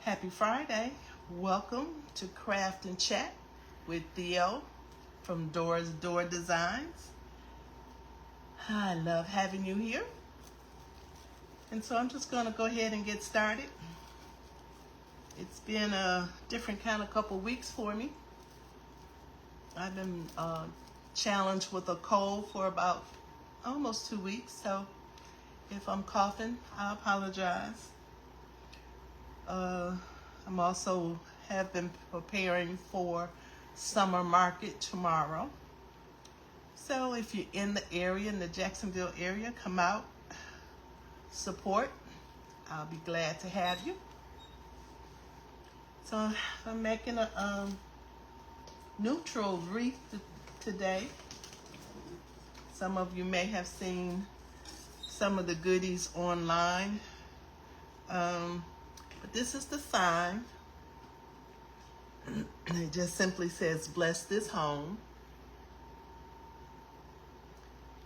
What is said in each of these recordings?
Happy Friday. Welcome to Craft and Chat with Theo from Dora's Dora Designs. I love having you here. And so I'm just going to go ahead and get started. It's been a different kind of couple weeks for me. I've been challenged with a cold for about almost 2 weeks, so if I'm coughing, I apologize. I'm also have been preparing for summer market tomorrow. So if you're in the area, in the Jacksonville area, come out, support. I'll be glad to have you. So I'm making a neutral wreath today. Some of you may have seen some of the goodies online. But this is the sign. It just simply says, "Bless this home."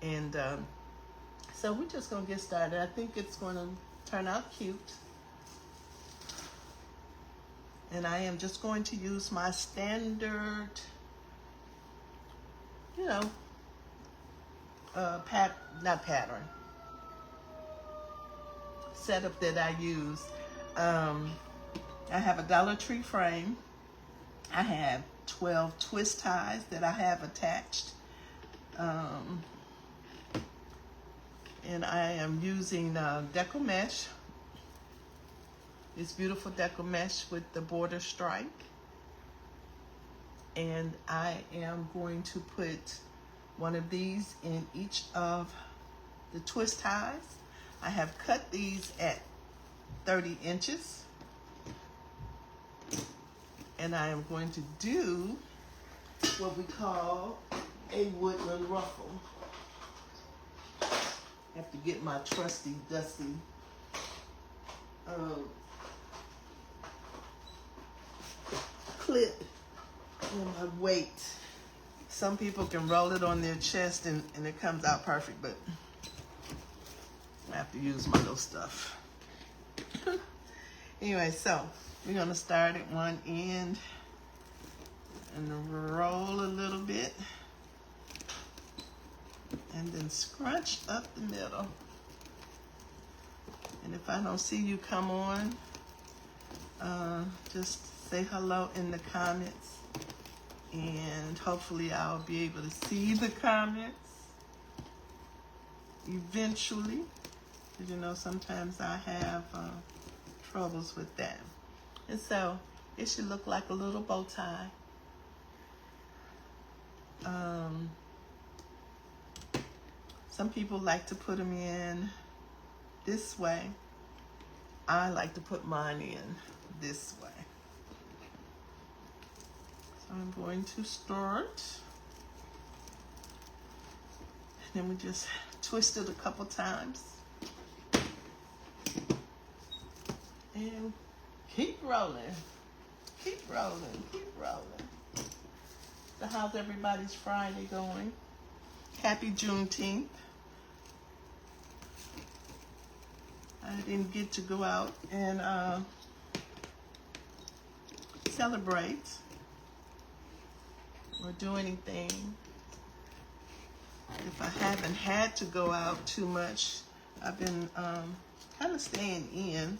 And so we're just going to get started. I think it's going to turn out cute. And I am just going to use my standard, setup that I use. I have a Dollar Tree frame. I have 12 twist ties that I have attached. And I am using deco mesh. This beautiful deco mesh with the border stripe. And I am going to put one of these in each of the twist ties. I have cut these at 30 inches. And I am going to do what we call a woodland ruffle. I have to get my trusty, dusty clip in my weight. Some people can roll it on their chest and it comes out perfect, but I have to use my little stuff. Anyway, so we're going to start at one end and roll a little bit and then scrunch up the middle. And if I don't see you come on, just say hello in the comments and hopefully I'll be able to see the comments eventually. Because sometimes I have troubles with that. And so it should look like a little bow tie. Some people like to put them in this way. I like to put mine in this way. So I'm going to start. And then we just twist it a couple times. And keep rolling. Keep rolling. Keep rolling. So how's everybody's Friday going? Happy Juneteenth. I didn't get to go out and celebrate or do anything. If I haven't had to go out too much, I've been kind of staying in,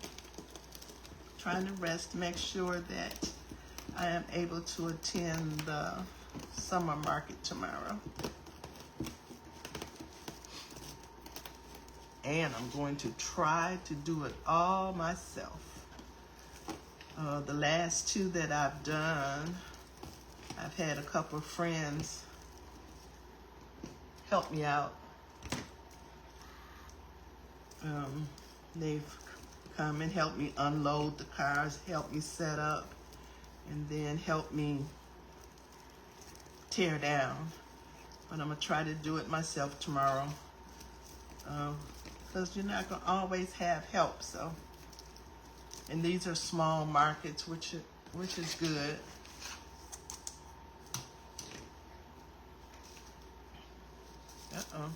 trying to rest, make sure that I am able to attend the summer market tomorrow. And I'm going to try to do it all myself. The last two that I've done, I've had a couple of friends help me out. They've come and helped me unload the cars, helped me set up, and then helped me tear down. But I'm going to try to do it myself tomorrow. Because you're not going to always have help, so. And these are small markets, which is good. Uh-oh.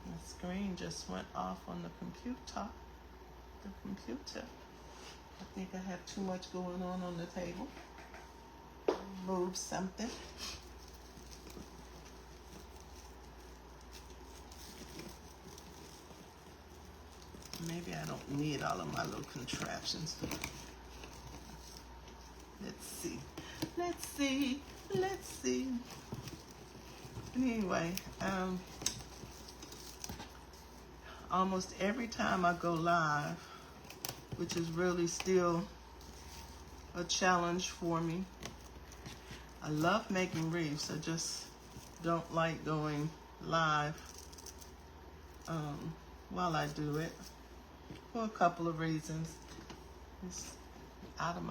The screen just went off on the computer. I think I have too much going on the table. Move something. Maybe I don't need all of my little contraptions. Let's see. Let's see. Let's see. Anyway, almost every time I go live, which is really still a challenge for me. I love making wreaths. I just don't like going live while I do it for a couple of reasons. It's out of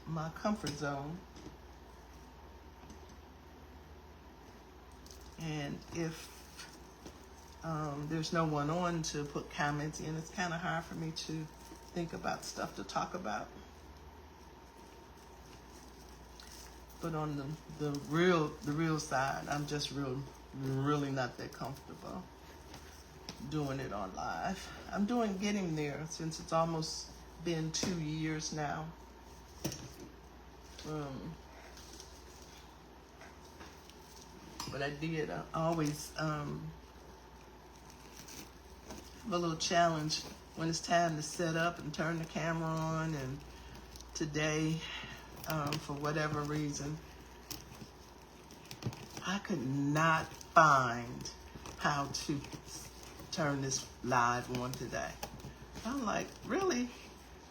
my comfort zone. And if there's no one on to put comments in, it's kind of hard for me to think about stuff to talk about. But on the real side, I'm just really not that comfortable doing it on live. I'm getting there since it's almost been 2 years now. But I did always have a little challenge when it's time to set up and turn the camera on. And today, for whatever reason, I could not find how to turn this live on today. I'm like, really?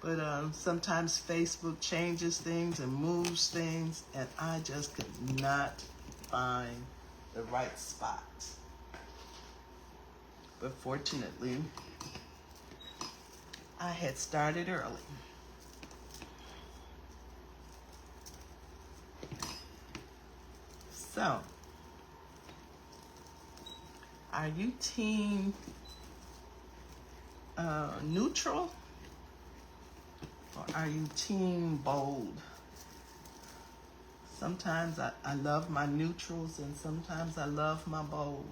But sometimes Facebook changes things and moves things, and I just could not find the right spot. But fortunately, I had started early. So, are you team neutral, or are you team bold? Sometimes I love my neutrals, and sometimes I love my bold.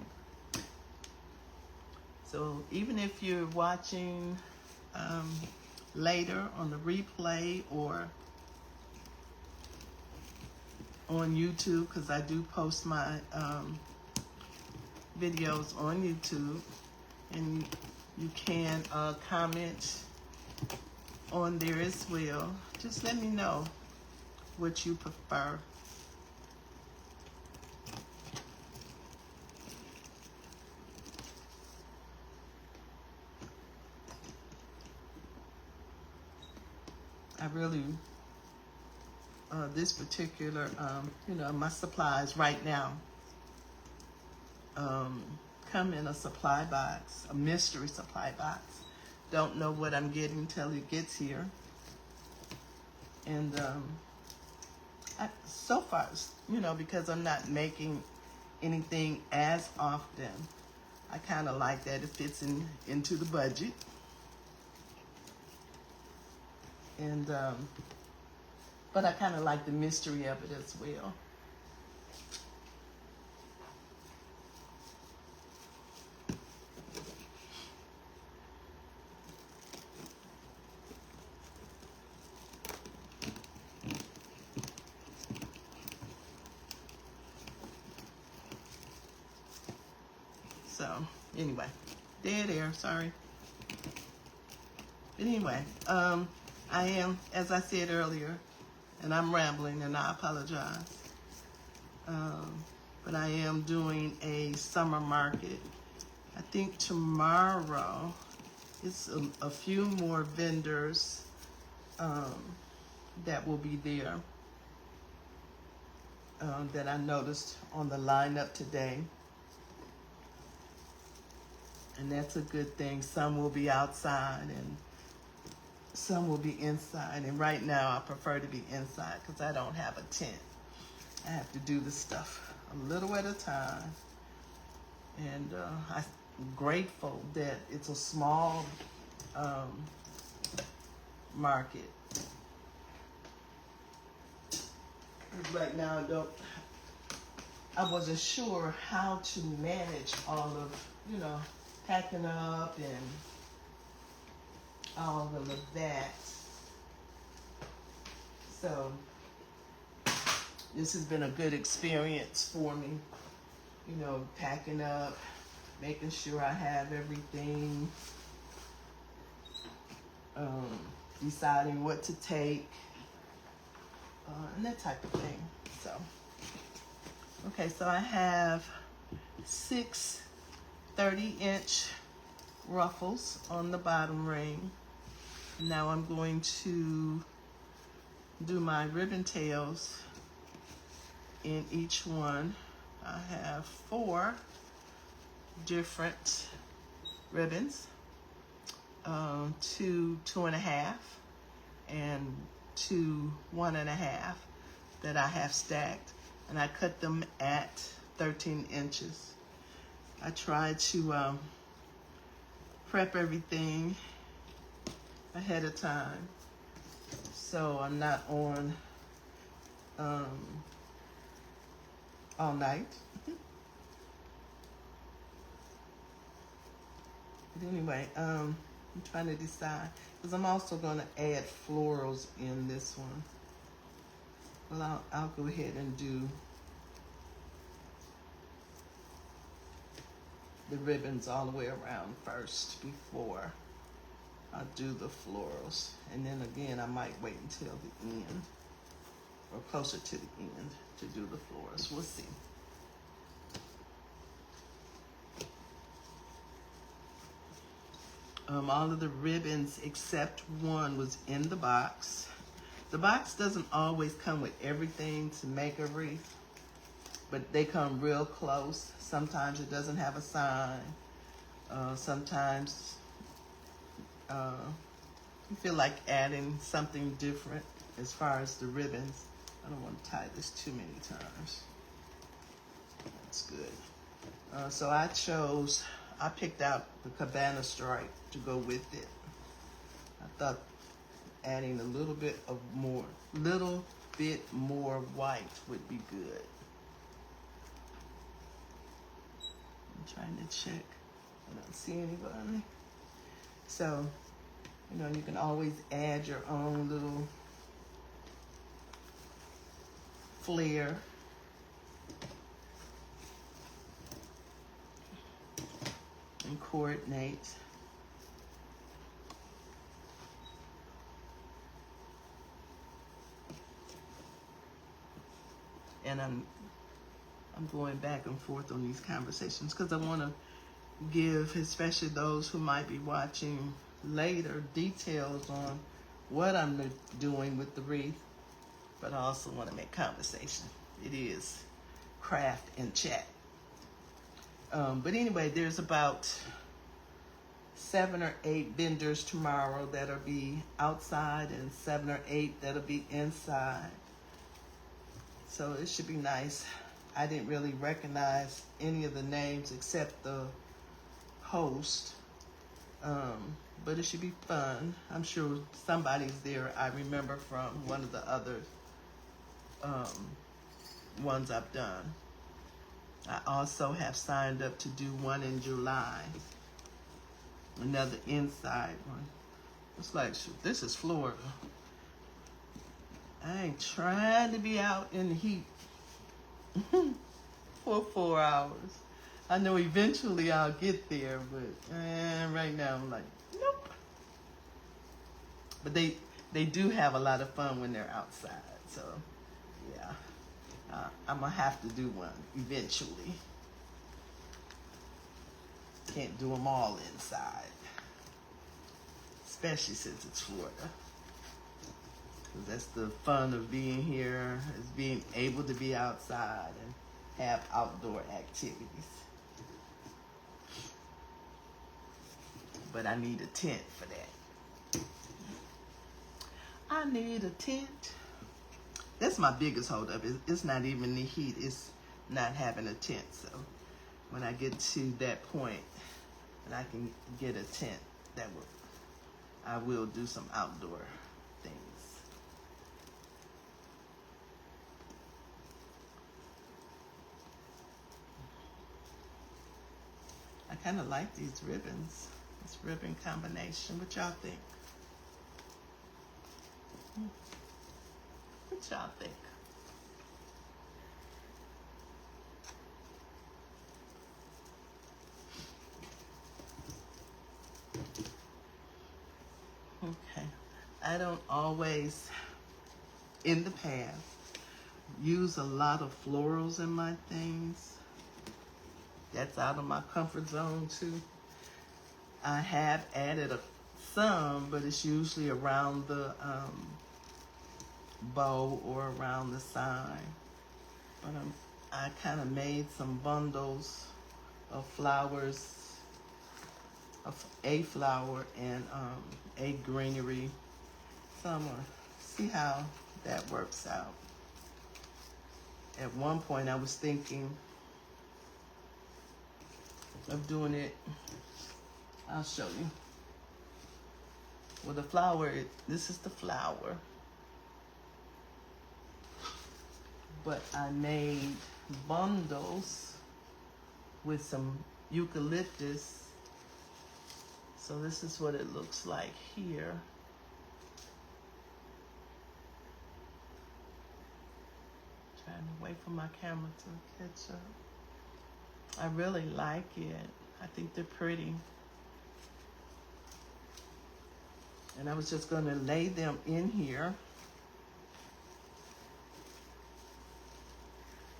So even if you're watching later on the replay or on YouTube, because I do post my videos on YouTube, and you can comment on there as well. Just let me know what you prefer. I really, this particular, my supplies right now come in a supply box, a mystery supply box. Don't know what I'm getting till it gets here. And so far, because I'm not making anything as often, I kind of like that it fits into the budget. And but I kind of like the mystery of it as well. So anyway, dead air, sorry. But anyway, I am, as I said earlier, and I'm rambling and I apologize, but I am doing a summer market. I think tomorrow, it's a few more vendors that will be there that I noticed on the lineup today. And that's a good thing. Some will be outside and some will be inside. And right now I prefer to be inside because I don't have a tent. I have to do this stuff a little at a time. And I'm grateful that it's a small market. Right now I wasn't sure how to manage all of, packing up and all of that. So this has been a good experience for me, you know, packing up, making sure I have everything, deciding what to take, and that type of thing. So, okay, so I have 6 30-inch ruffles on the bottom ring. Now I'm going to do my ribbon tails in each one. I have 4 different ribbons, 2 2.5 and 2 1.5 that I have stacked, and I cut them at 13 inches. I try to prep everything ahead of time so I'm not on all night. But anyway, I'm trying to decide, because I'm also going to add florals in this one. Well, I'll go ahead and do the ribbons all the way around first before I do the florals. And then again, I might wait until the end or closer to the end to do the florals. We'll see. All of the ribbons except one was in the box. The box doesn't always come with everything to make a wreath, but they come real close. Sometimes it doesn't have a sign. Sometimes you feel like adding something different as far as the ribbons. I don't want to tie this too many times. That's good. So I picked out the cabana stripe to go with it. I thought adding a little bit more white would be good. I'm trying to check. I don't see anybody. So, you know, you can always add your own little flair. And coordinate. And I'm going back and forth on these conversations because I want to give, especially those who might be watching later, details on what I'm doing with the wreath, but I also want to make conversation. It is craft and chat. But anyway, there's about 7 or 8 vendors tomorrow that'll be outside and 7 or 8 that'll be inside. So it should be nice. I didn't really recognize any of the names except the host. But it should be fun. I'm sure somebody's there I remember from one of the other ones I've done. I also have signed up to do one in July. Another inside one. It's like, shoot, this is Florida. I ain't trying to be out in the heat for 4 hours. I know eventually I'll get there, but right now I'm like, nope. But they do have a lot of fun when they're outside, so yeah. I'm gonna have to do one eventually. Can't do them all inside, especially since it's Florida. Because that's the fun of being here, is being able to be outside and have outdoor activities. But I need a tent for that. I need a tent. That's my biggest holdup. It's not even the heat. It's not having a tent. So when I get to that point and I can get a tent, I will do some outdoor things. I kind of like these ribbons. This ribbon combination. What y'all think? What y'all think? Okay. I don't always, in the past, use a lot of florals in my things. That's out of my comfort zone too. I have added some, but it's usually around the bow or around the side. But I kind of made some bundles of flowers, of a flower and a greenery. So I'm gonna see how that works out. At one point I was thinking of doing it, I'll show you. Well, the flower, this is the flower. But I made bundles with some eucalyptus. So this is what it looks like here. Trying to wait for my camera to catch up. I really like it. I think they're pretty. And I was just going to lay them in here.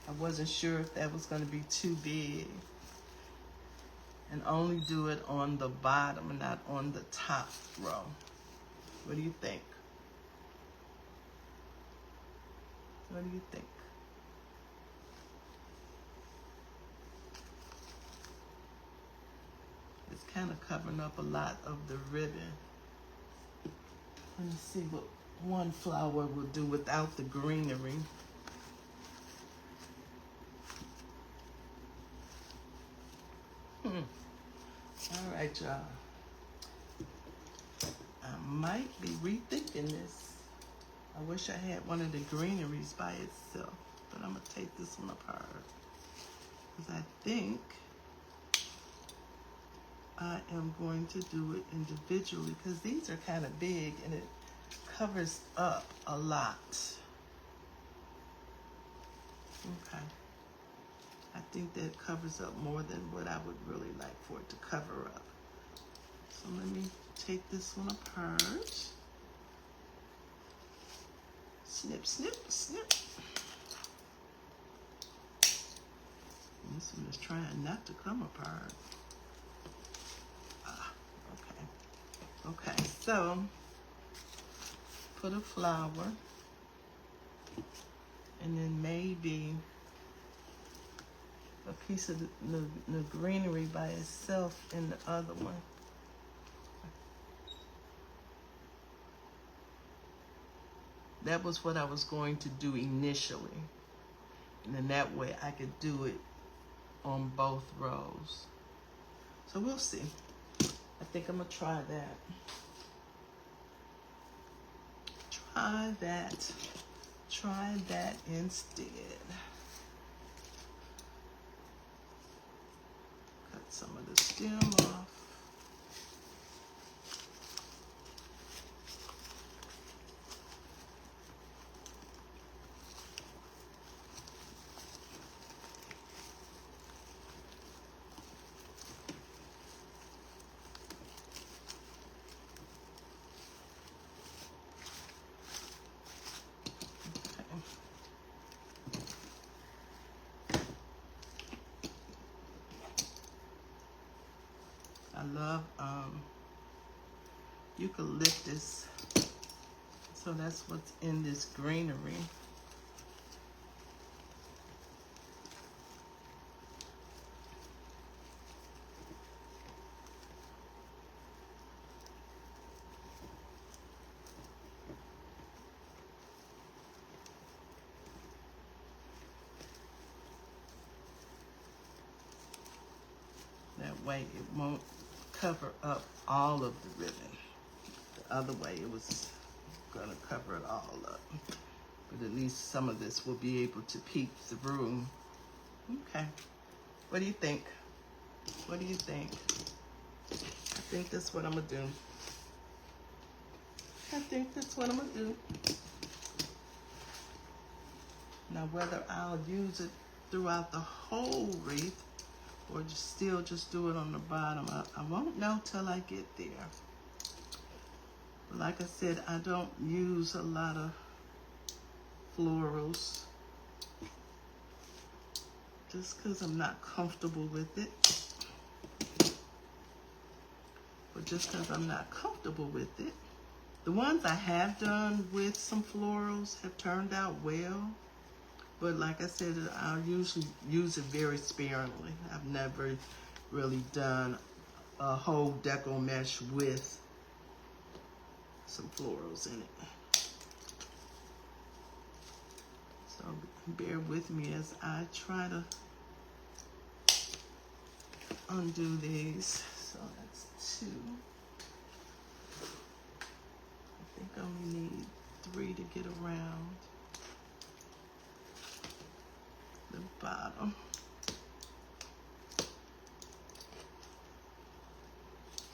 I wasn't sure if that was going to be too big. And only do it on the bottom and not on the top row. What do you think? What do you think? It's kind of covering up a lot of the ribbon. Let me see what one flower will do without the greenery. All right, y'all. I might be rethinking this. I wish I had one of the greeneries by itself, but I'm gonna take this one apart because I think I am going to do it individually because these are kind of big and it covers up a lot. Okay. I think that covers up more than what I would really like for it to cover up. So let me take this one apart. Snip, snip, snip. And this one is trying not to come apart. Okay, so put a flower and then maybe a piece of the greenery by itself in the other one. That was what I was going to do initially. And then that way I could do it on both rows. So we'll see. I think I'm gonna try that. Try that instead. Cut some of the stem off. I love eucalyptus, so that's what's in this greenery. That way it won't cover up all of the ribbon. The other way it was gonna cover it all up. But at least some of this will be able to peek through. Okay, what do you think? What do you think? I think that's what I'm gonna do. I think that's what I'm gonna do. Now whether I'll use it throughout the whole wreath or just do it on the bottom, I won't know till I get there. But like I said, I don't use a lot of florals just because I'm not comfortable with it. But just because I'm not comfortable with it. The ones I have done with some florals have turned out well. But like I said, I'll usually use it very sparingly. I've never really done a whole deco mesh with some florals in it. So bear with me as I try to undo these. So that's 2. I think I only need 3 to get around the bottom.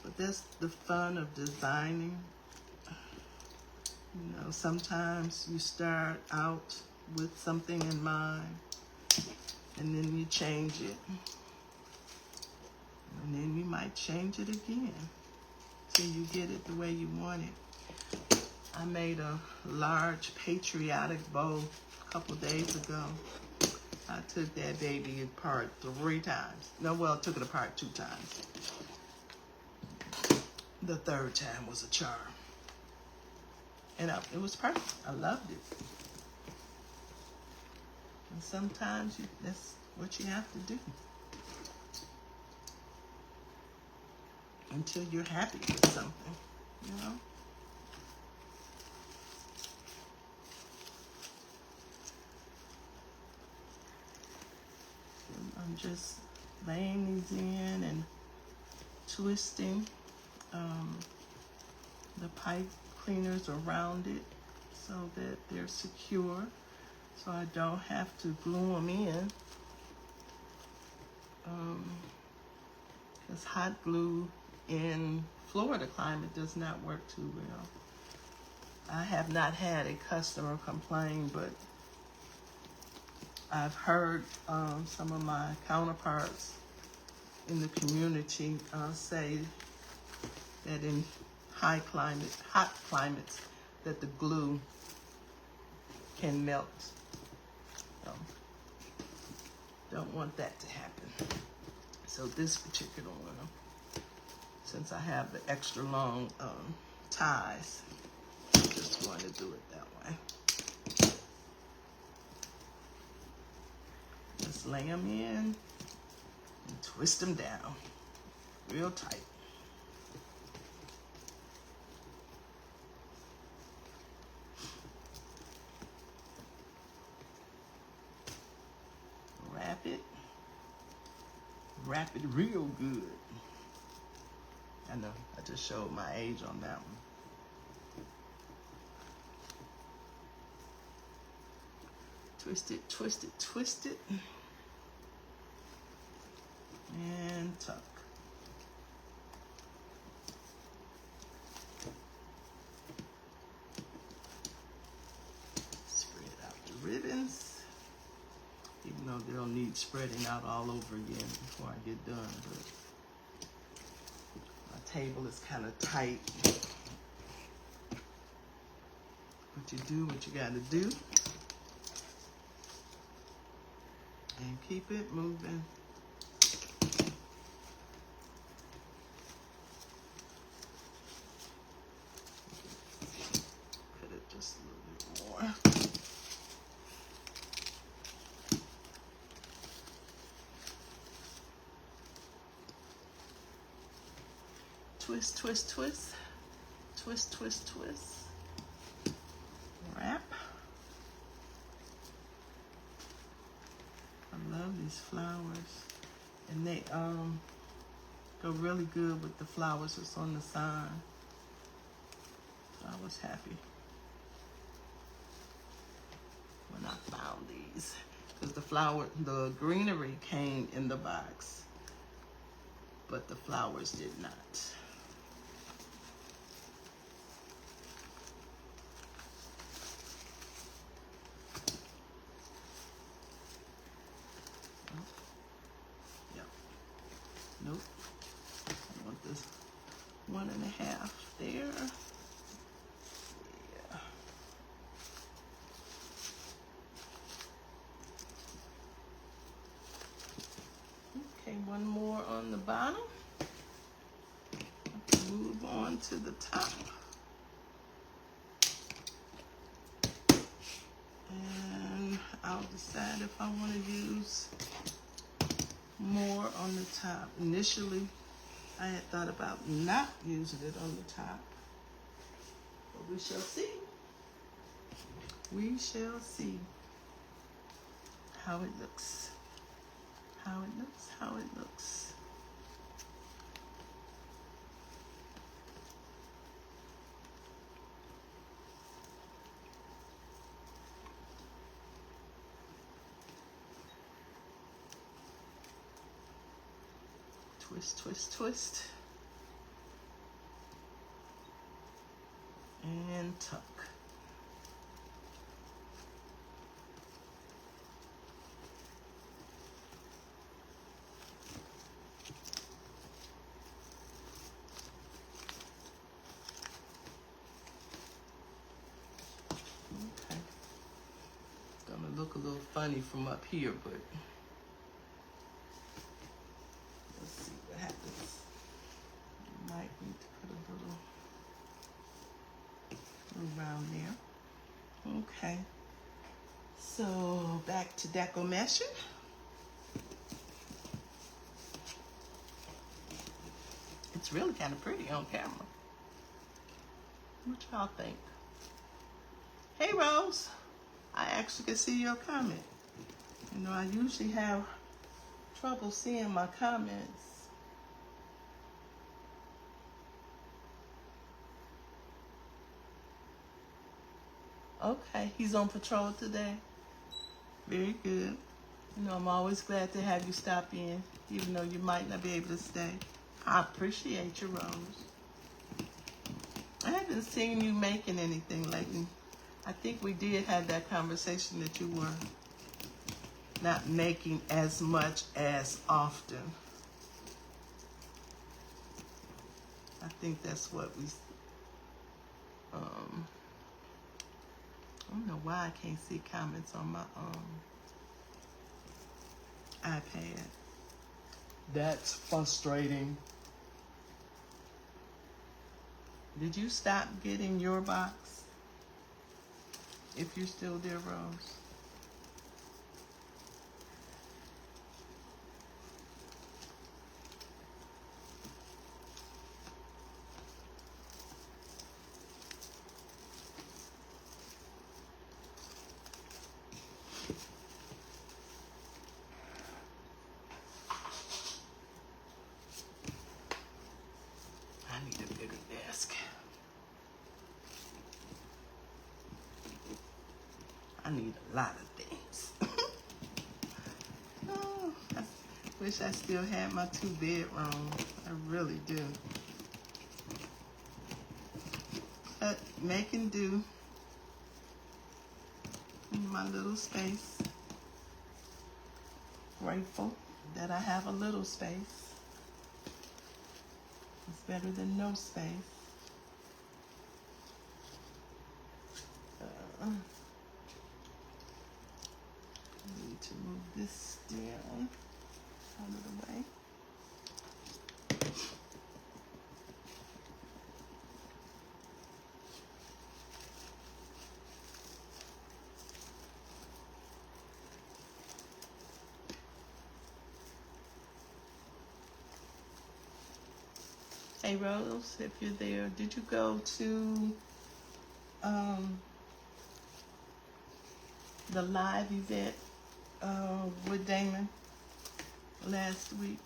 But that's the fun of designing. You know, sometimes you start out with something in mind and then you change it. And then you might change it again till you get it the way you want it. I made a large patriotic bow a couple days ago. I took that baby apart 3 times. No, well, I took it apart 2 times. The 3rd time was a charm. And it was perfect. I loved it. And sometimes that's what you have to do. Until you're happy with something, you know? I'm just laying these in and twisting the pipe cleaners around it so that they're secure, so I don't have to glue them in. Because hot glue in Florida climate does not work too well. I have not had a customer complain, but I've heard some of my counterparts in the community say that in hot climates, that the glue can melt. So, don't want that to happen. So this particular one, since I have the extra long ties, I'm just going to do it that way. Just lay them in and twist them down real tight. Wrap it real good. I know, I just showed my age on that one. Twist it, twist it, twist it. And tuck. Spread out the ribbons. Even though they'll need spreading out all over again before I get done, but my table is kind of tight. But you do what you gotta do. And keep it moving. Cut it just a little bit more. Twist, twist, twist. Twist, twist, twist. Wrap. I love these flowers. And they go really good with the flowers that's on the side. So I was happy when I found these. Because the greenery came in the box, but the flowers did not. 1.5 there. Yeah. Okay, one more on the bottom. Move on to the top. And I'll decide if I want to use more on the top. Initially, I had thought about not using it on the top, but we shall see. We shall see how it looks. How it looks, how it looks. Twist, twist, twist. And tuck. Okay. It's gonna look a little funny from up here, but let's see what happens. Might need to put a little around there. Okay. So back to deco meshing. It's really kind of pretty on camera. What y'all think? Hey Rose, I actually can see your comment. You know, I usually have trouble seeing my comments. Okay, he's on patrol today. Very good. You know, I'm always glad to have you stop in, even though you might not be able to stay. I appreciate you, Rose. I haven't seen you making anything lately. I think we did have that conversation that you were not making as much as often. I think that's what we, I don't know why I can't see comments on my iPad. That's frustrating. Did you stop getting your box? If you're still there, Rose. I need a bigger desk. I need a lot of things. Oh, I wish I still had my 2 bedrooms. I really do. But make and do in my little space. Grateful that I have a little space. It's better than no space. Need to move this down out of the way. Hey Rose, if you're there, did you go to the live event with Damon last week?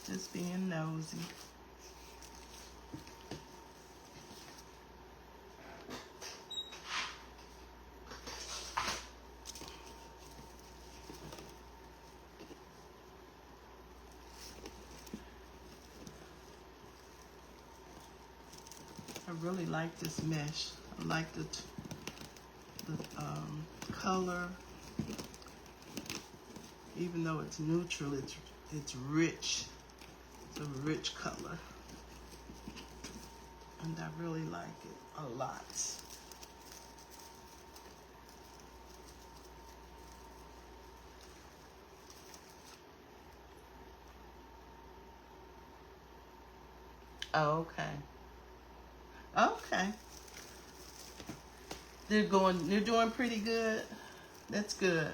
Just being nosy. I really like this mesh. I like the color. Even though it's neutral, it's rich. It's a rich color. And I really like it a lot. Oh, okay. Okay. They're doing pretty good. That's good.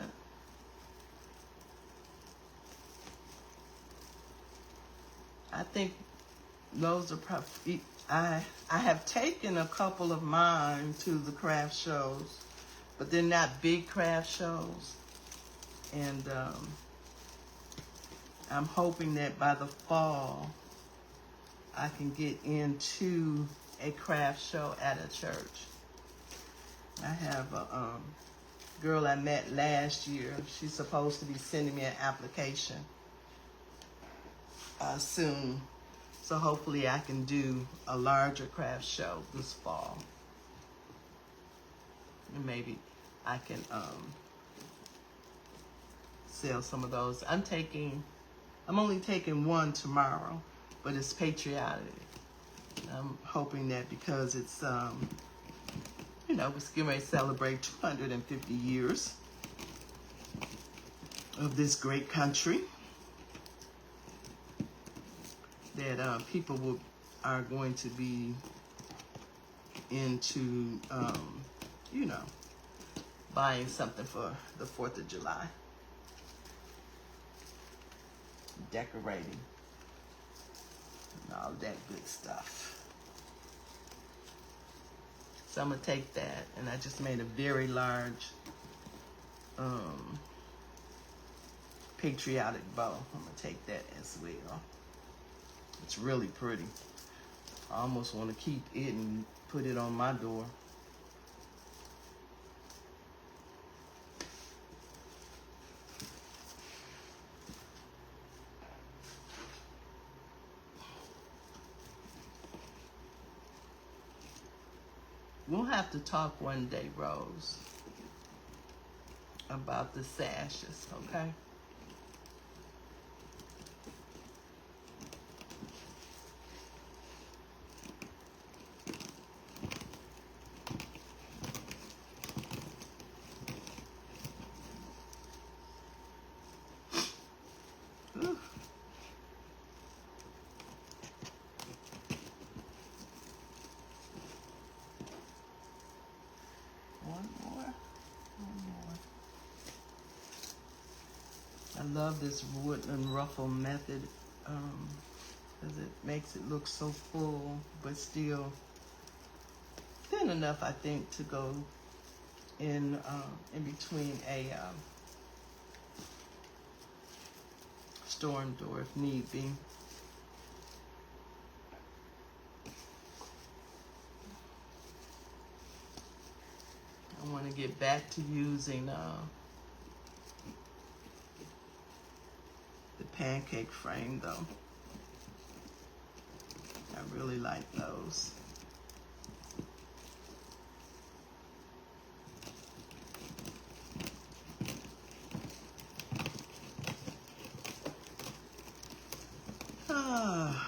I think those are probably, I have taken a couple of mine to the craft shows, but they're not big craft shows. And I'm hoping that by the fall, I can get into a craft show at a church. I have a girl I met last year. She's supposed to be sending me an application soon. So hopefully I can do a larger craft show this fall. And maybe I can sell some of those. I'm only taking one tomorrow, but it's patriotic. I'm hoping that because it's, you know, we're getting ready to celebrate 250 years of this great country, that people are going to be into, you know, buying something for the 4th of July, decorating, and all that good stuff. So I'm gonna take that, and I just made a very large patriotic bow. I'm gonna take that as well. It's really pretty. I almost want to keep it and put it on my door. We'll have to talk one day, Rose, about the sashes, okay? Ooh. One more. I love this woodland ruffle method because it makes it look so full, but still thin enough, I think, to go in between a storm door if need be. I want to get back to using the pancake frame, though. I really like those. Uh-oh.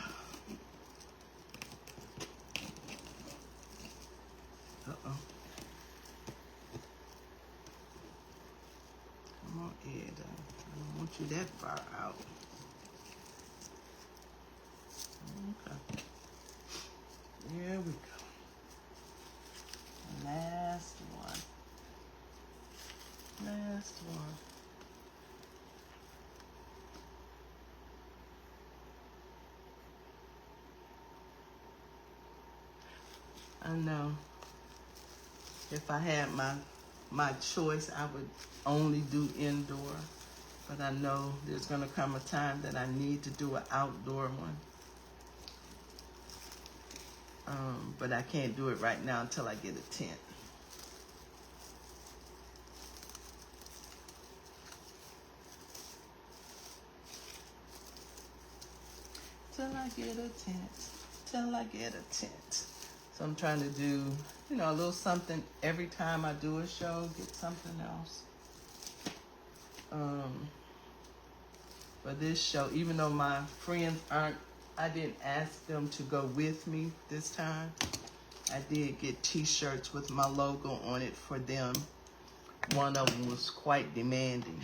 Come on, Ed. I don't want you that far out. Okay. Here we go. Last one. Last one. I know. If I had my choice, I would only do indoor. But I know there's going to come a time that I need to do an outdoor one. But I can't do it right now until I get a tent. Till I get a tent. Till I get a tent. So I'm trying to do, you know, a little something every time I do a show, get something else. for this show, even though my friends aren't, I didn't ask them to go with me this time. I did get t-shirts with my logo on it for them. One of them was quite demanding.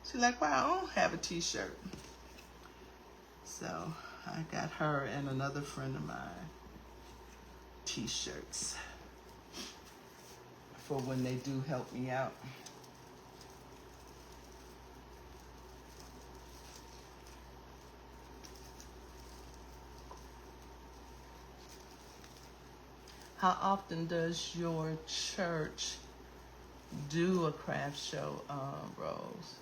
She's like, wow, I don't have a t-shirt. So I got her and another friend of mine t-shirts for when they do help me out. How often does your church do a craft show, Rose?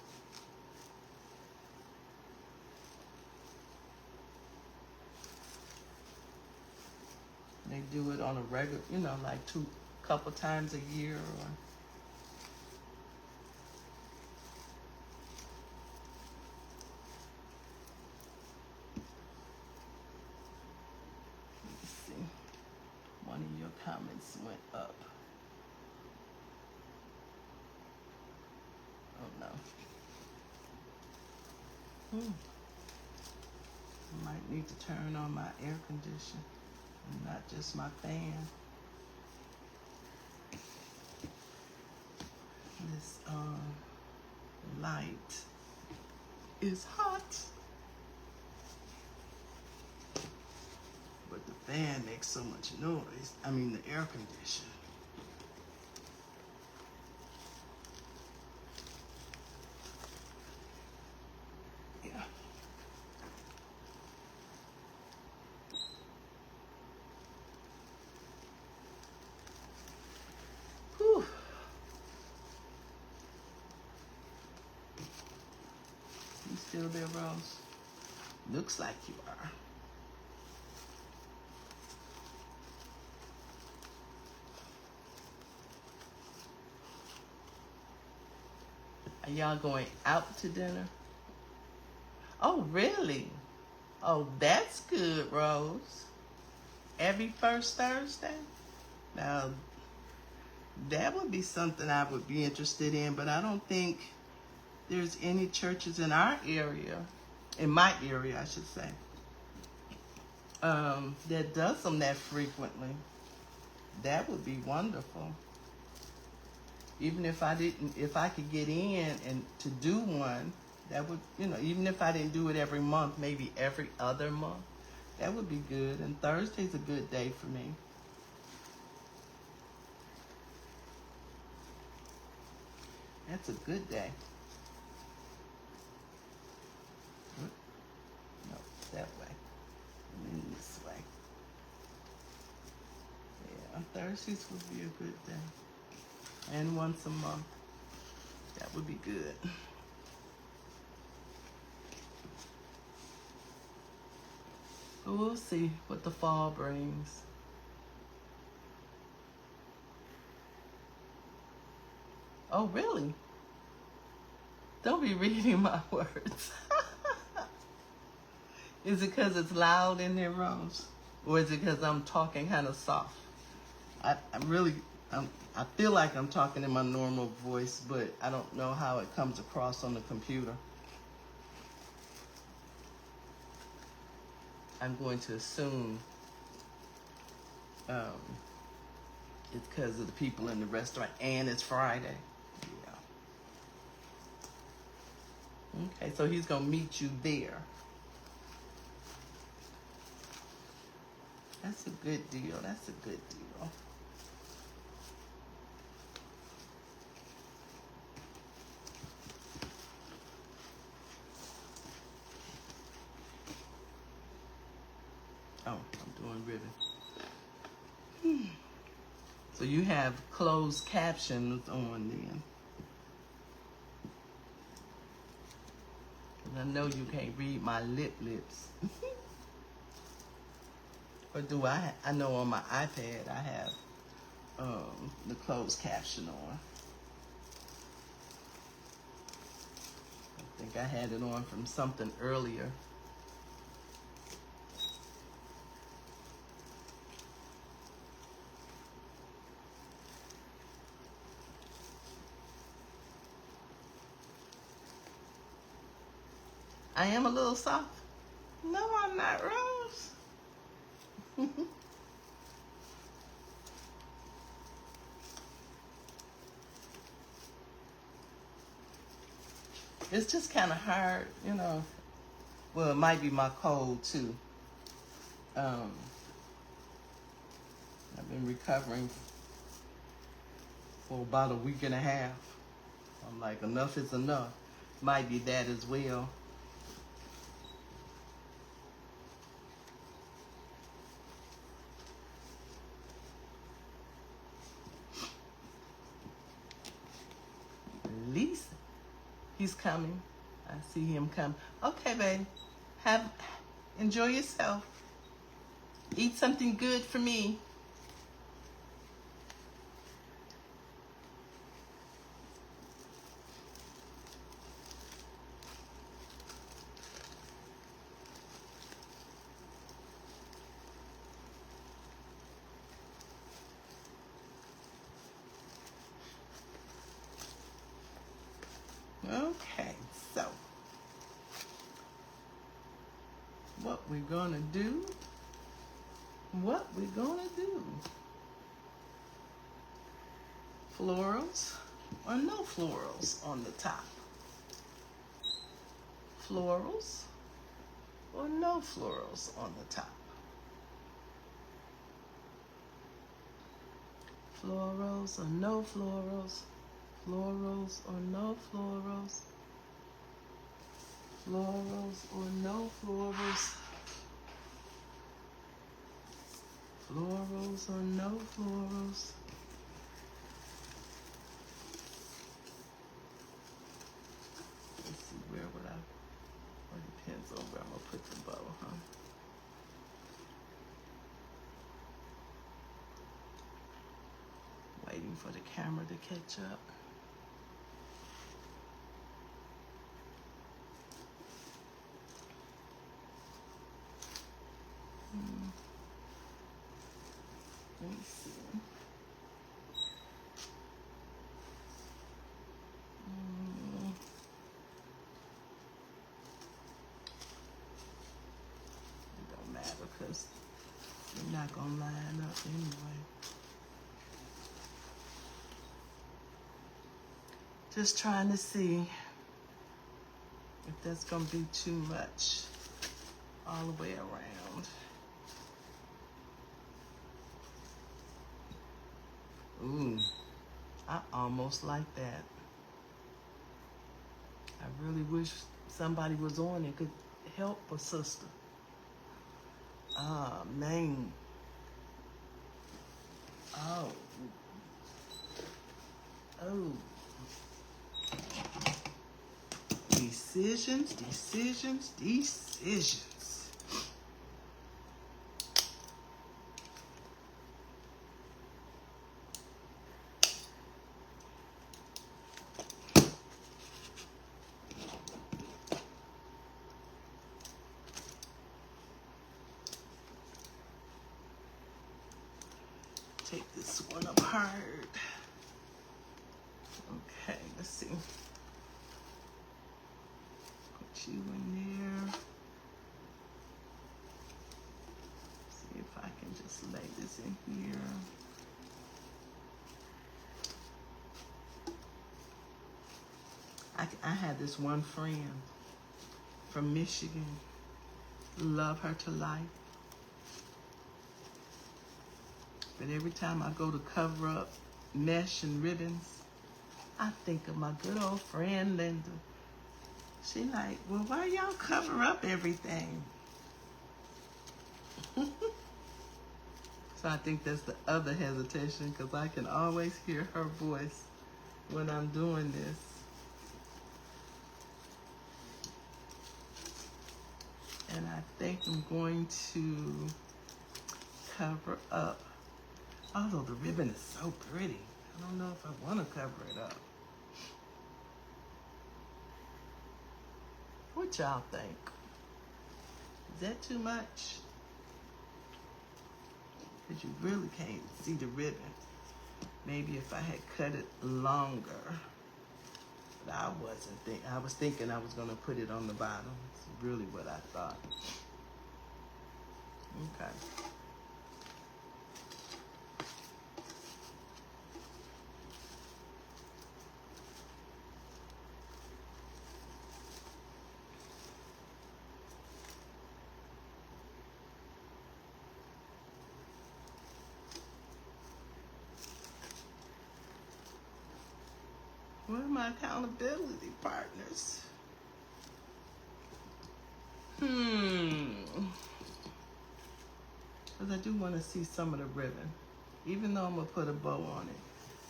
They do it on a regular, you know, like couple times a year, or let's see. One of your comments went up. Oh no. I might need to turn on my air conditioner and not just my fan. This light is hot, but the fan makes so much noise. I mean, the air conditioner. Yeah. Whew. You still there, Rose? Looks like you are. Are y'all going out to dinner? Oh, really? Oh, that's good, Rose. Every first Thursday? Now, that would be something I would be interested in, but I don't think there's any churches in our area, in my area, I should say, that does them that frequently. That would be wonderful. Even if I didn't, if I could get in and to do one, that would, you know, even if I didn't do it every month, maybe every other month, that would be good. And Thursday's a good day for me. That's a good day. No, that way. And then this way. Yeah, Thursdays would be a good day. And once a month. That would be good. But we'll see what the fall brings. Oh, really? Don't be reading my words. Is it because it's loud in there, Rose? Or is it because I'm talking kind of soft? I feel like I'm talking in my normal voice, but I don't know how it comes across on the computer. I'm going to assume it's because of the people in the restaurant, and it's Friday. Yeah. Okay, so he's going to meet you there. That's a good deal. That's a good deal. Oh, I'm doing ribbon. So you have closed captions on then. And I know you can't read my lips. Or do I? I know on my iPad I have the closed caption on. I think I had it on from something earlier. I am a little soft. No, I'm not, Rose. It's just kind of hard, you know. Well, it might be my cold too. I've been recovering for about a week and a half. I'm like, enough is enough. Might be that as well. At least he's coming. I see him come. Okay, babe. Enjoy yourself. Eat something good for me. Okay, so what we're gonna do, florals or no florals on the top? Florals or no florals on the top? Florals or no florals? Florals or no florals? Florals or no florals? Florals or no florals? Let's see, where depends on where I'm gonna put the bow, huh? Waiting for the camera to catch up. Let me see. It don't matter because they're not gonna line up anyway. Just trying to see if that's gonna be too much all the way around. Ooh, I almost like that. I really wish somebody was on and could help a sister. Ah, man. Oh. Oh. Decisions, decisions, decisions. Take this one apart. Okay, let's see. Put you in there. See if I can just lay this in here. I had this one friend from Michigan. Love her to life. But every time I go to cover up mesh and ribbons, I think of my good old friend Linda. She like, well, why y'all cover up everything? So I think that's the other hesitation, because I can always hear her voice when I'm doing this. And I think I'm going to cover up. Although the ribbon is so pretty, I don't know if I want to cover it up. What y'all think? Is that too much? Because you really can't see the ribbon. Maybe if I had cut it longer. But I wasn't I was thinking I was gonna put it on the bottom. It's really what I thought. Okay. Where are my accountability partners? Because I do want to see some of the ribbon, even though I'm going to put a bow on it.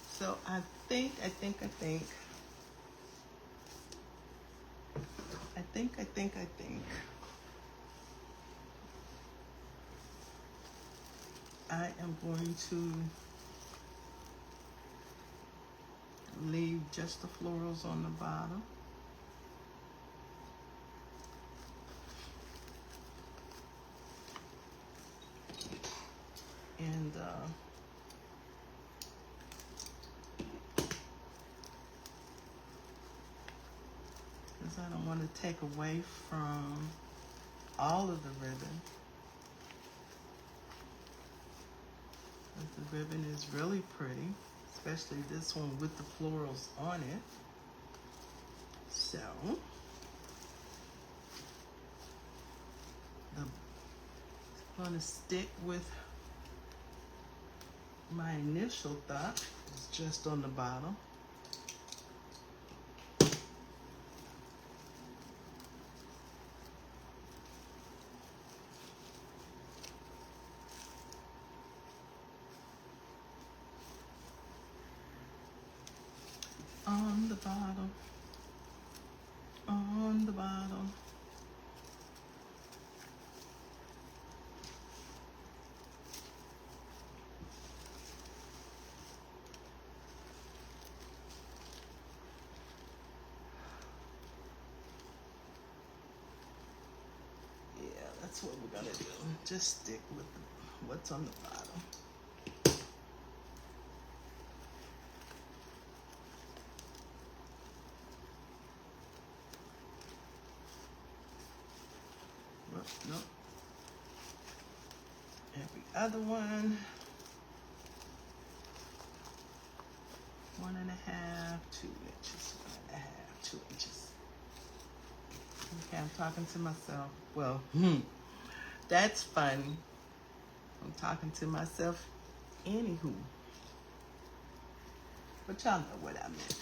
So I think I am going to leave just the florals on the bottom. And because I don't want to take away from all of the ribbon. The ribbon is really pretty, especially this one with the florals on it. So I'm going to stick with my initial thought. It's just on the bottom. On the bottom, on the bottom. Yeah, that's what we're gonna do. Just stick with what's on the bottom. Nope. Every other one. 1.5, 2 inches. 1.5, 2 inches. Okay, I'm talking to myself. Well, that's funny. I'm talking to myself anywho. But y'all know what I meant.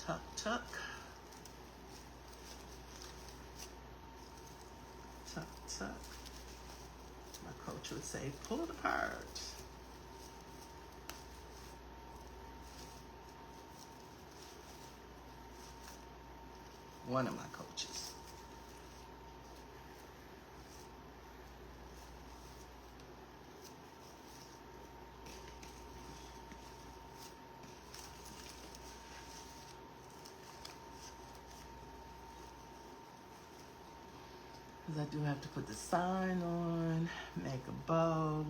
Tuck, tuck. Tuck, tuck. My coach would say, pull it apart. One of my coaches. Because I do have to put the sign on, make a bow.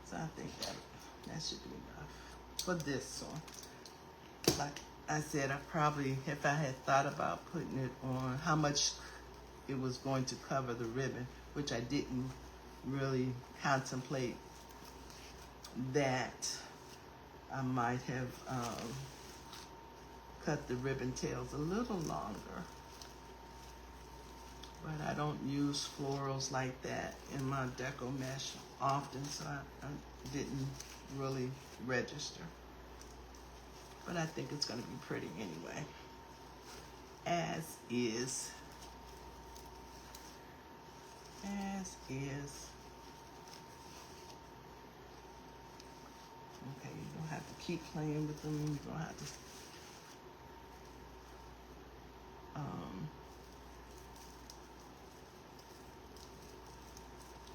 So I think that should be enough for this one. Like I said, I probably, if I had thought about putting it on, how much it was going to cover the ribbon, which I didn't really contemplate that, I might have cut the ribbon tails a little longer. But I don't use florals like that in my deco mesh often, so I didn't really register. But I think it's going to be pretty anyway. As is. As is. Okay, you don't have to keep playing with them. You don't have to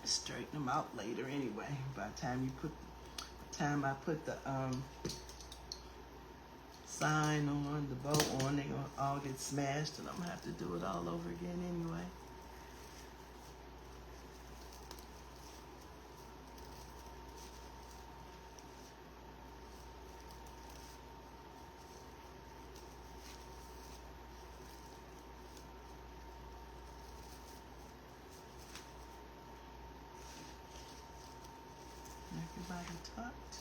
straighten them out later anyway. By the time I put the sign on, the bow on, they're gonna all get smashed and I'm gonna have to do it all over again anyway. everybody tucked?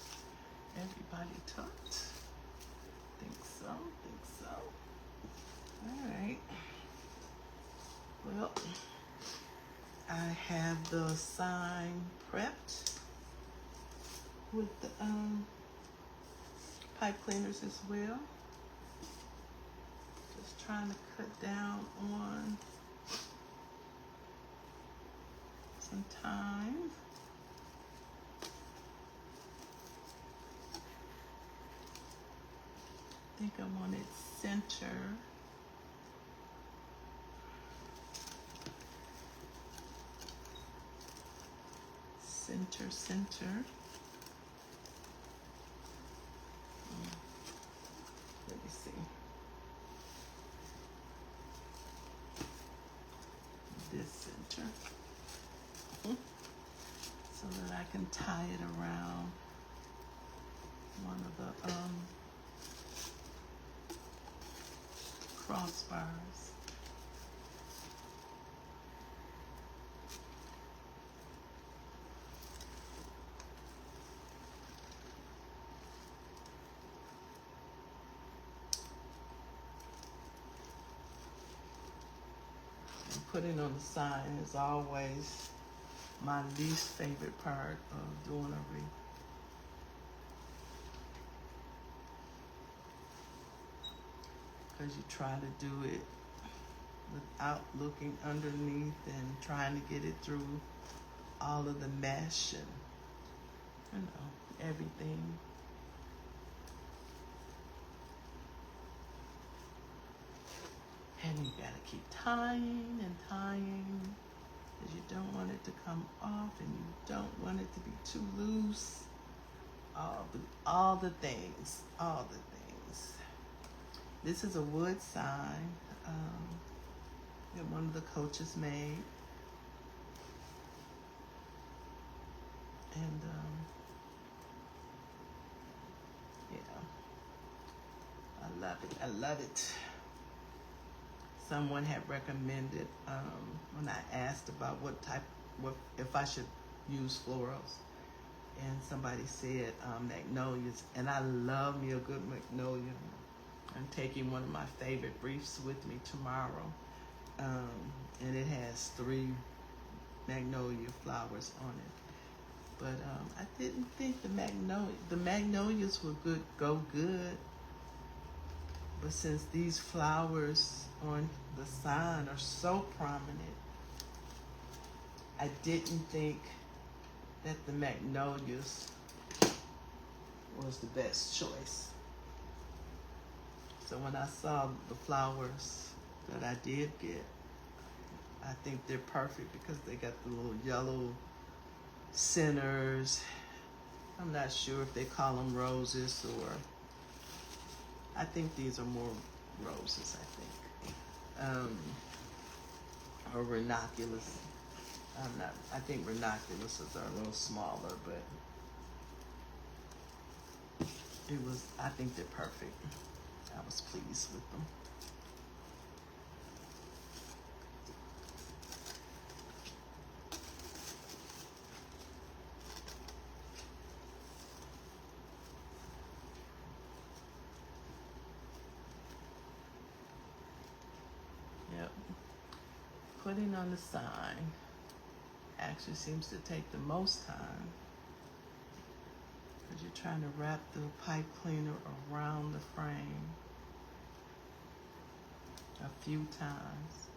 Everybody tucked? Think so, think so. All right. Well, I have the sign prepped with the pipe cleaners as well. Just trying to cut down on some time. I think I want it center. Center. Let me see. This center. So that I can tie it around one of the crossbars. Putting on the sign is always my least favorite part of doing a wreath. Because you try to do it without looking underneath and trying to get it through all of the mesh and, you know, everything. And you gotta keep tying and tying because you don't want it to come off and you don't want it to be too loose. All the things. This is a wood sign that one of the coaches made. And I love it. Someone had recommended when I asked about if I should use florals, and somebody said magnolias, and I love me a good magnolia. I'm taking one of my favorite wreaths with me tomorrow, and it has 3 magnolia flowers on it. But I didn't think the magnolias would go good. But since these flowers on the sign are so prominent, I didn't think that the magnolias was the best choice. So when I saw the flowers that I did get, I think they're perfect because they got the little yellow centers. I'm not sure if they call them roses or, I think these are more roses, I think. Or ranunculus. I think ranunculuses are a little smaller, but I think they're perfect. I was pleased with them. Yep. Putting on the sign actually seems to take the most time because you're trying to wrap the pipe cleaner around the frame a few times,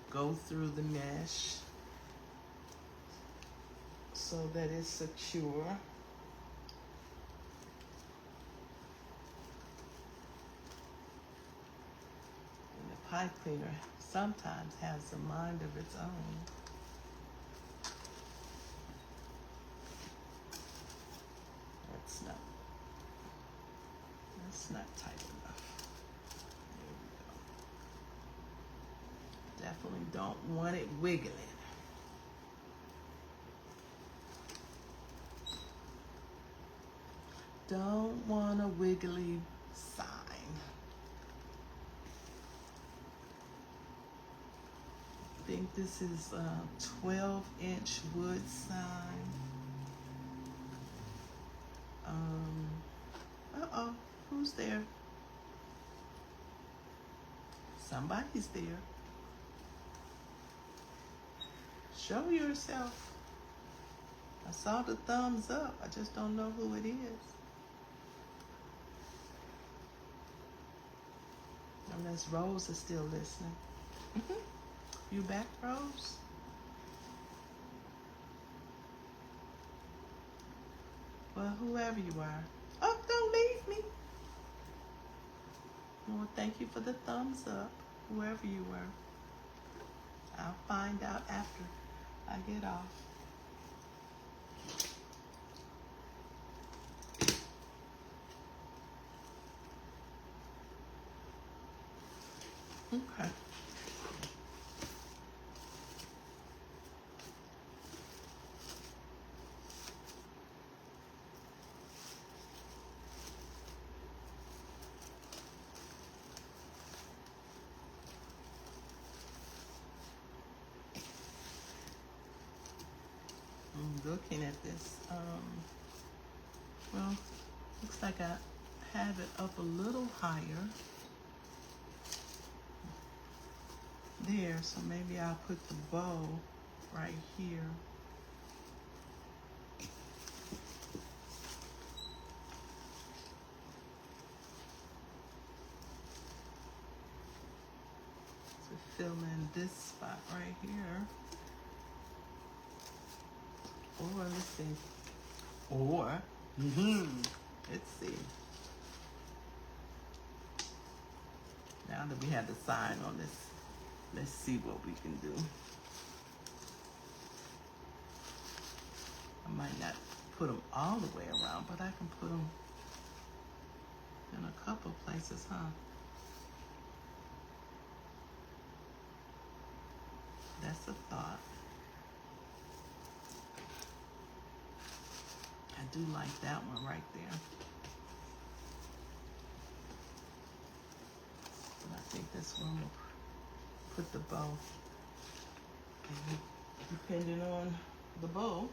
go through the mesh so that it's secure. And the pipe cleaner sometimes has a mind of its own. That's not tight enough. There we go. Definitely don't want it wiggling. Don't want a wiggly sign. I think this is a 12-inch wood sign. Uh-oh, who's there? Somebody's there. Show yourself. I saw the thumbs up. I just don't know who it is. Unless Rose is still listening. You back, Rose? Well, whoever you are. Oh, don't leave me. Well, thank you for the thumbs up, whoever you were. I'll find out after I get off. Okay. I'm looking at this. Well, looks like I have it up a little higher. There, so maybe I'll put the bow right here. To fill in this spot right here. Or let's see. Or let's see. Now that we have the sign on this, let's see what we can do. I might not put them all the way around, but I can put them in a couple places, huh? That's a thought. I do like that one right there. And I think this one will put the bow. And depending on the bow,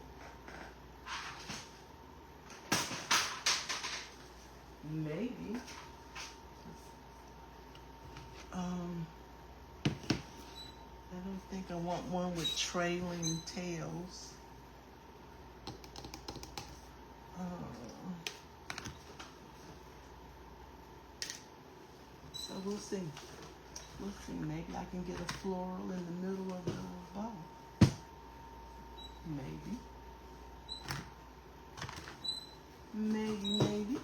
maybe. I don't think I want one with trailing tails. So we'll see. We'll see. Maybe I can get a floral in the middle of the bow. Maybe. Maybe.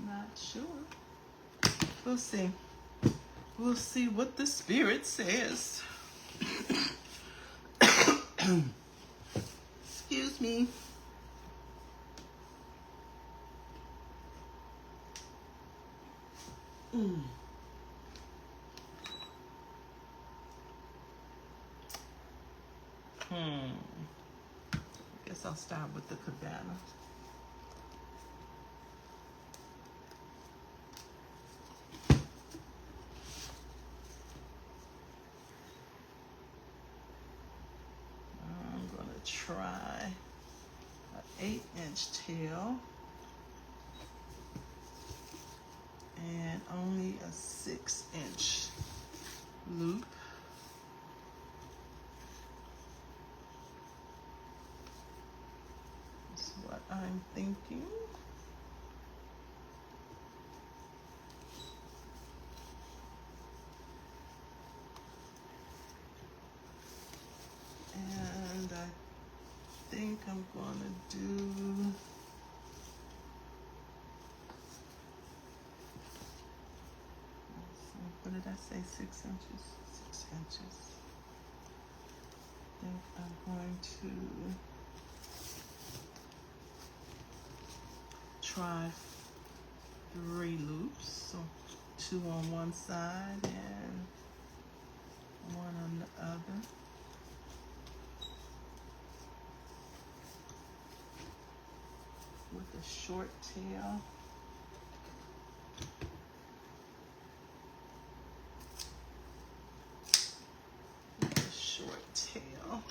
Not sure. We'll see. We'll see what the spirit says. Excuse me. I guess I'll start with the cabana. I'm gonna try an 8-inch tail and only a 6-inch loop. That's what I'm thinking. And I think I'm gonna do what did I say, 6 inches? 6 inches. I think I'm going to try 3 loops. So 2 on one side and 1 on the other. With a short tail. Short tail.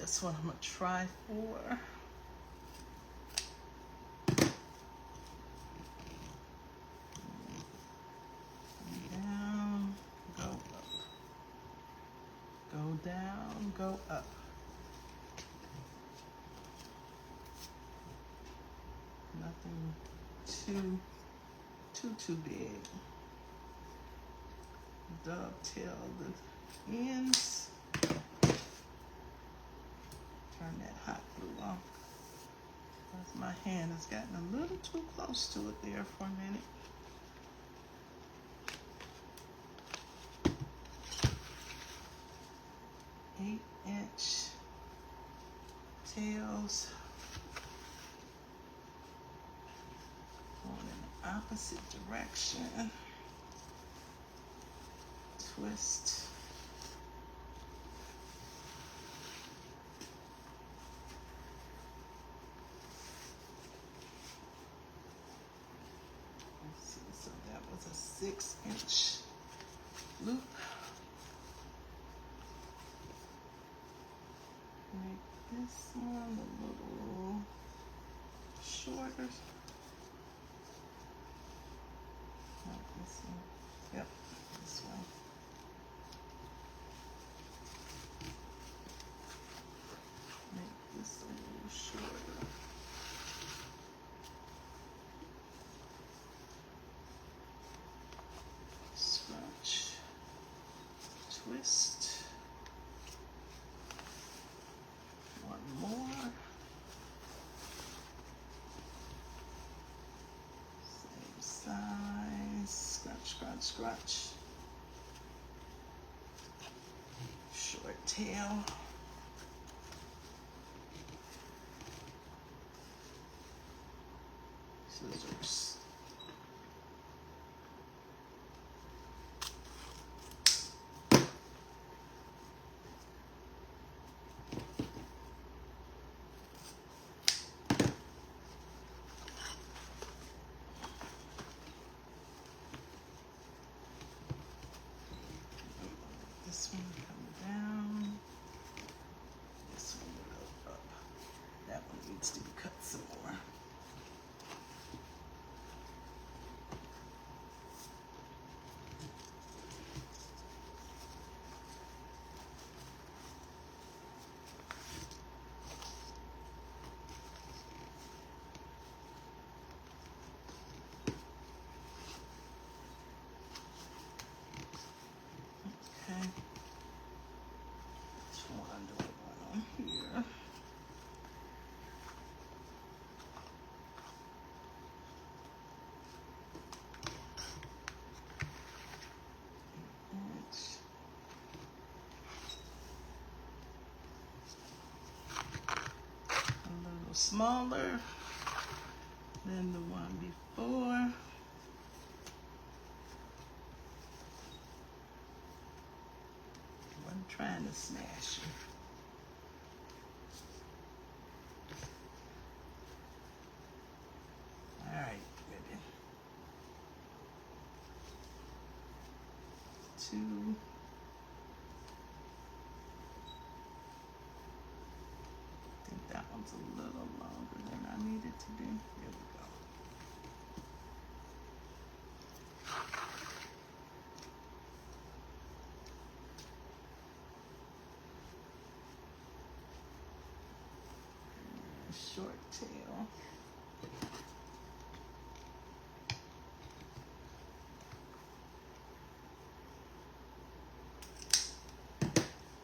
This one I'm gonna try for. Down, go up. Go down, go up. Nothing too big. Dovetail the ends. Turn that hot glue off. Because my hand has gotten a little too close to it there for a minute. Eight-inch tails. Going in the opposite direction. Twist. Let's see, so that was a 6-inch loop. Make this one a little shorter. Not this one. Yep, this one. Make this a little shorter. Scratch, twist. One more. Same size. Scratch, scratch, scratch. Short tail. Scissors. This one come down. This one will go up. That one needs to be cut some more. Okay. Which one do I want on here? A little smaller than the one before. I'm trying to smash you. All right, baby. 2. I think that one's a little longer than I need it to be. Here we go. Short tail.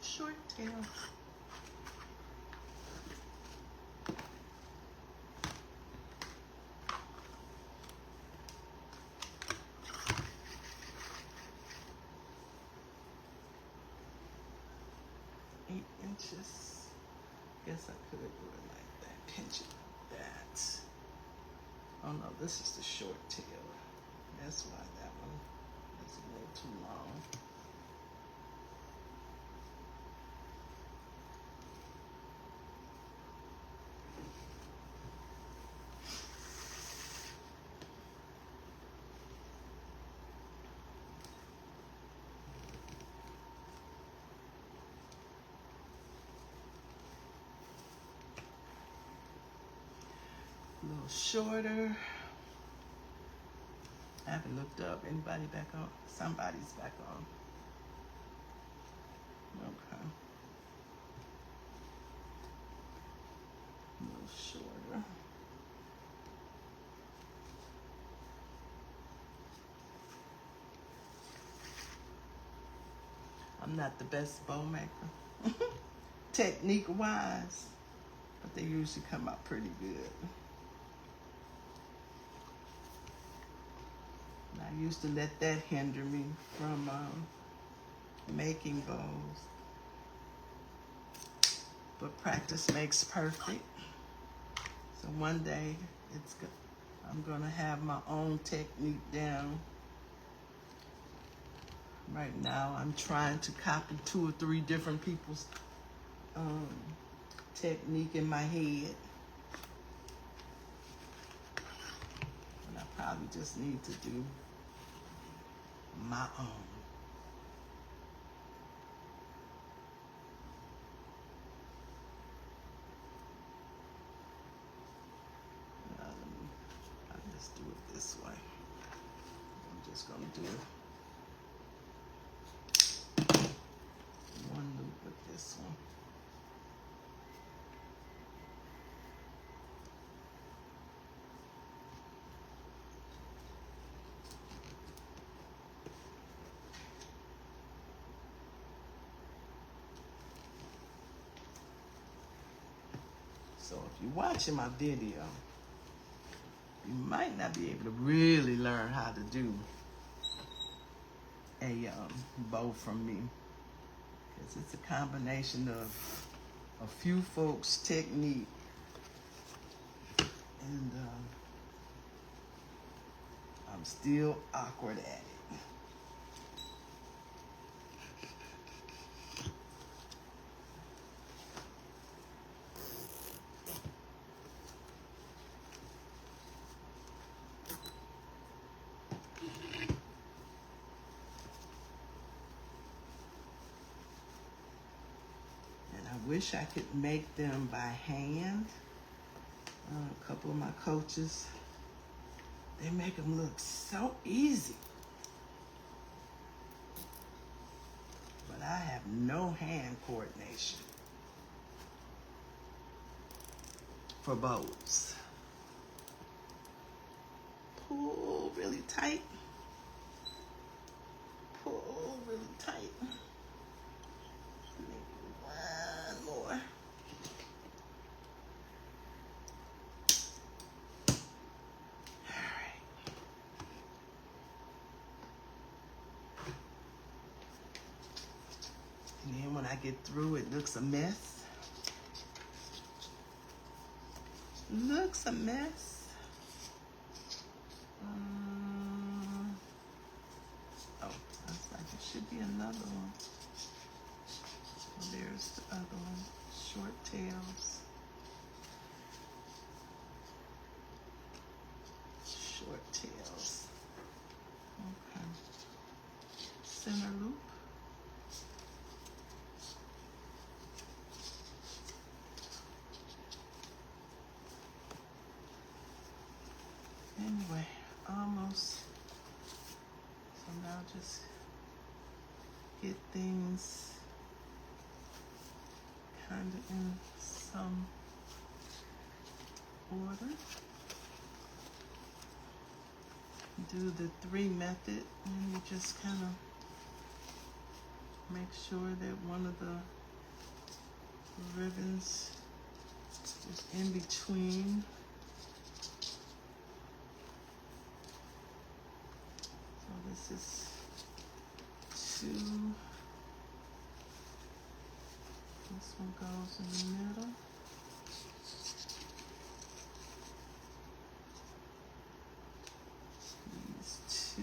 Short tail. Eight inches. Guess I could do it like that. Pinch it like that. Oh no, this is the short tail. That's why that one is a little too long. little shorter. I haven't looked up. Anybody back on? Somebody's back on. Okay. A little shorter. I'm not the best bow maker, technique wise, but they usually come out pretty good. And I used to let that hinder me from making bows. But practice makes perfect. So one day I'm gonna have my own technique down. Right now I'm trying to copy 2 or 3 different people's technique in my head. And I probably just need to do my own. I'll just do it this way. I'm just gonna do one loop with this one. So if you're watching my video, you might not be able to really learn how to do a bow from me, because it's a combination of a few folks' technique, and I'm still awkward at it. I wish I could make them by hand. A couple of my coaches, they make them look so easy. But I have no hand coordination for bows. Pull really tight. Pull really tight. One more. And then when I get through, it looks a mess. Looks a mess. Oh, looks like it should be another one. Well, there's the other one. Short tails. Short tails. Okay. Center loop. Anyway, almost. So now just get things kind of in some order. Do the 3 method, and you just kind of make sure that one of the ribbons is in between. So this is 2. This one goes in the middle. These 2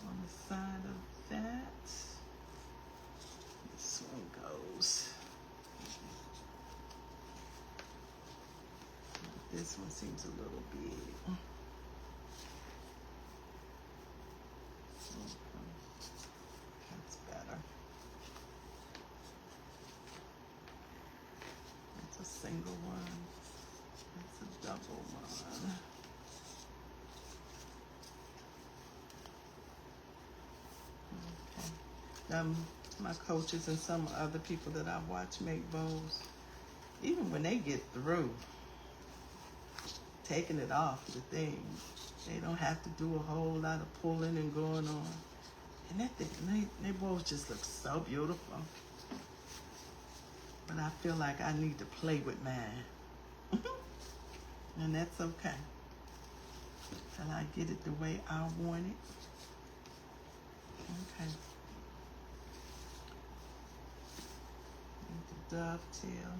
on the side of that. This one goes. This one seems a little big. That's better. It's a single one. double one. Okay. My coaches and some other people that I watch make bows, even when they get through taking it off the thing, they don't have to do a whole lot of pulling and going on. And that thing, they bows just look so beautiful. But I feel like I need to play with mine. And that's okay. Till I get it the way I want it. Okay. Need to dovetail.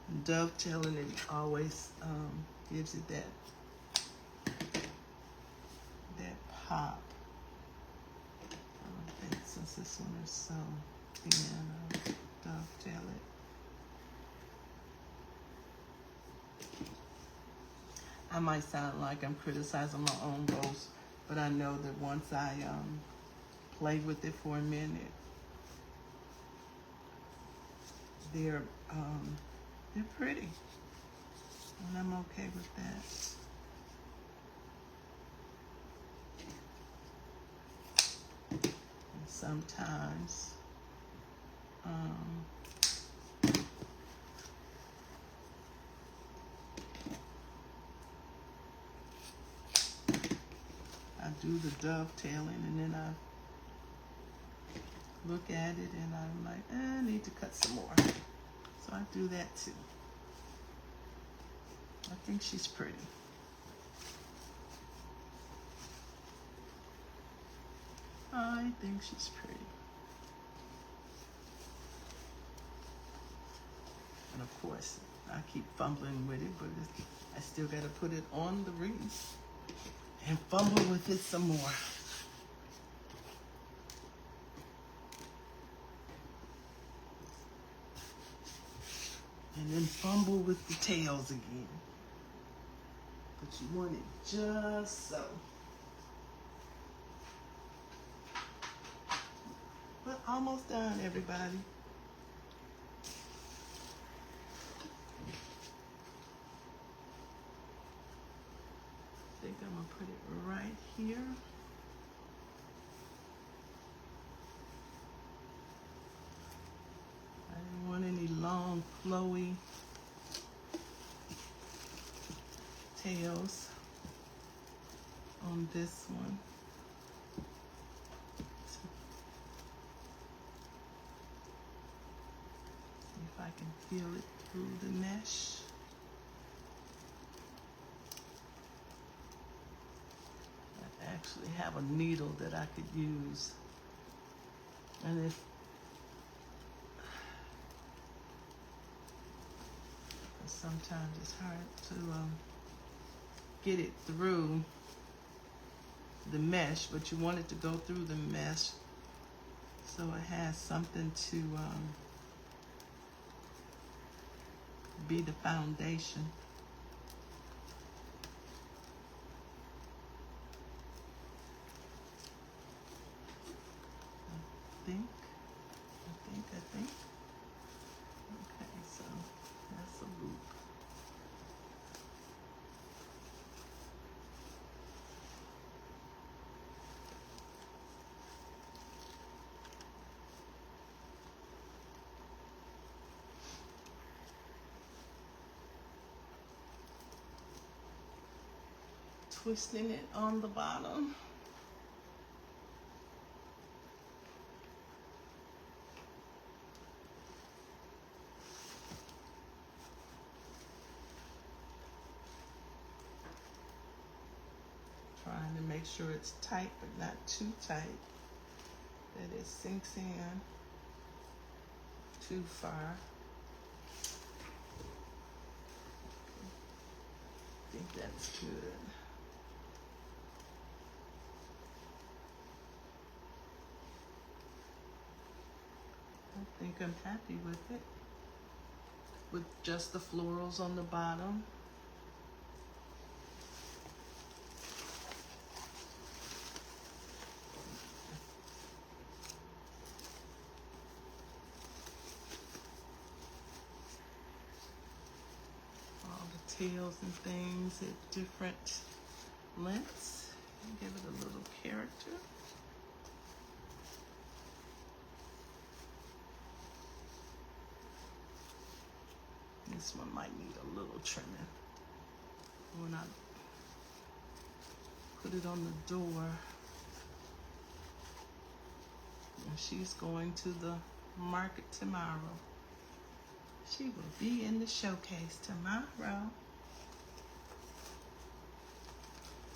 And dovetailing it always gives it that pop. I think since this one is so thin, I'll dovetail it. I might sound like I'm criticizing my own bows, but I know that once I play with it for a minute, they're pretty, and I'm okay with that. And sometimes I do the dovetailing, and then I look at it and I'm like, I need to cut some more. So I do that too. I think she's pretty. I think she's pretty. And of course, I keep fumbling with it, but I still got to put it on the wreath and fumble with it some more. And then fumble with the tails again. But you want it just so. But almost done, everybody. I think I'm gonna put it right here. I didn't want any long, flowy tails on this one. See if I can feel it through the mesh. I actually have a needle that I could use. And if sometimes it's hard to get it through the mesh, but you want it to go through the mesh so it has something to be the foundation. I think. Okay, so that's a loop. Twisting it on the bottom. Trying to make sure it's tight, but not too tight, that it sinks in too far. I think that's good. I think I'm happy with it. With just the florals on the bottom. details and things at different lengths. Give it a little character. This one might need a little trimming. When I put it on the door, and she's going to the market tomorrow. She will be in the showcase tomorrow.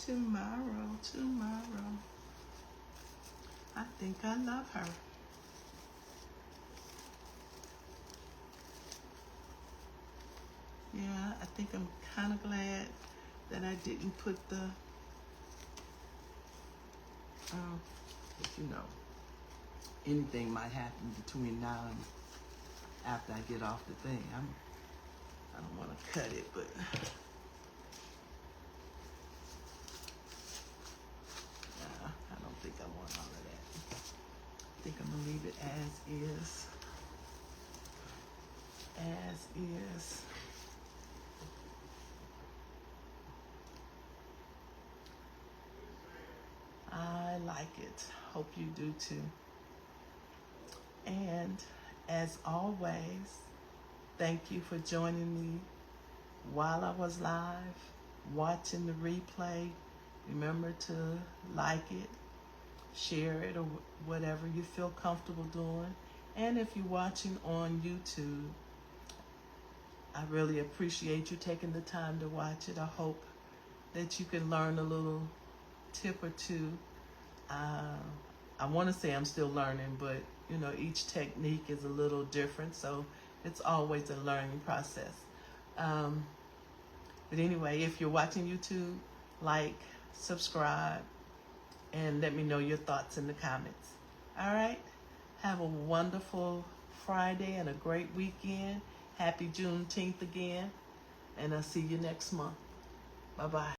Tomorrow. I think I love her. Yeah, I think I'm kind of glad that I didn't put the, you know, anything might happen between now and after I get off the thing. I don't want to cut it, but I don't think I want all of that. I think I'm gonna leave it as is. As is. I like it. Hope you do too. And as always, thank you for joining me while I was live, watching the replay. Remember to like it, share it, or whatever you feel comfortable doing. And if you're watching on YouTube, I really appreciate you taking the time to watch it. I hope that you can learn a little tip or two. I want to say I'm still learning, but you know, each technique is a little different, so it's always a learning process. But anyway, if you're watching YouTube, like, subscribe, and let me know your thoughts in the comments. All right? Have a wonderful Friday and a great weekend. Happy Juneteenth again, and I'll see you next month. Bye-bye.